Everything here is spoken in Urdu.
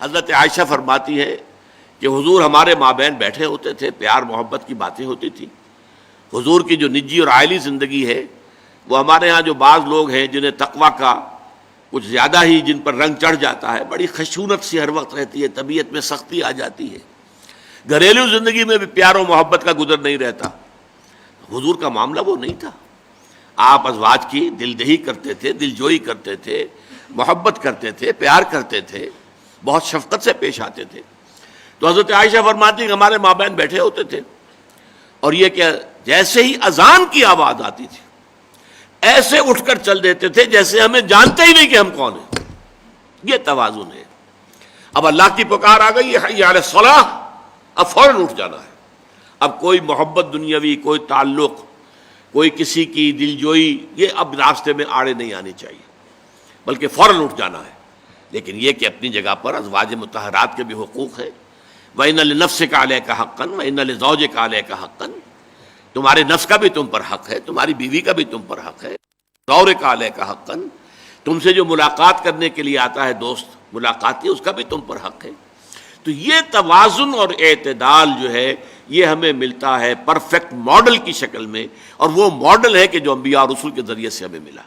حضرت عائشہ فرماتی ہے کہ حضور ہمارے مابین بیٹھے ہوتے تھے، پیار محبت کی باتیں ہوتی تھی۔ حضور کی جو نجی اور عائلی زندگی ہے، وہ ہمارے ہاں جو بعض لوگ ہیں جنہیں تقویٰ کا کچھ زیادہ ہی جن پر رنگ چڑھ جاتا ہے، بڑی خشونت سی ہر وقت رہتی ہے، طبیعت میں سختی آ جاتی ہے، گھریلو زندگی میں بھی پیار و محبت کا گزر نہیں رہتا۔ حضور کا معاملہ وہ نہیں تھا۔ آپ ازواج کی دل دہی کرتے تھے، دل جوئی کرتے تھے، محبت کرتے تھے، پیار کرتے تھے، بہت شفقت سے پیش آتے تھے۔ تو حضرت عائشہ فرماتی ہیں کہ ہمارے مابین بیٹھے ہوتے تھے، اور یہ کہ جیسے ہی اذان کی آواز آتی تھی ایسے اٹھ کر چل دیتے تھے جیسے ہمیں جانتے ہی نہیں کہ ہم کون ہیں۔ یہ توازن ہے۔ اب اللہ کی پکار آ گئی، حی علی الصلاح، اب فوراً اٹھ جانا ہے۔ اب کوئی محبت دنیاوی، کوئی تعلق، کوئی کسی کی دلجوئی، یہ اب راستے میں آڑے نہیں آنی چاہیے، بلکہ فوراً اٹھ جانا ہے۔ لیکن یہ کہ اپنی جگہ پر ازواج مطہرات کے بھی حقوق ہیں۔ وَإِنَّ لِنَفْسِكَ عَلَيْكَ حَقًّا وَإِنَّ لِزَوْجِكَ عَلَيْكَ حَقًّا، تمہارے نفس کا بھی تم پر حق ہے، تمہاری بیوی کا بھی تم پر حق ہے۔ زَوْجِكَ عَلَيْكَ حَقًّا، تم سے جو ملاقات کرنے کے لیے آتا ہے دوست ملاقاتی، اس کا بھی تم پر حق ہے۔ تو یہ توازن اور اعتدال جو ہے یہ ہمیں ملتا ہے پرفیکٹ ماڈل کی شکل میں، اور وہ ماڈل ہے کہ جو انبیاء اور رسول کے ذریعے سے ہمیں ملا۔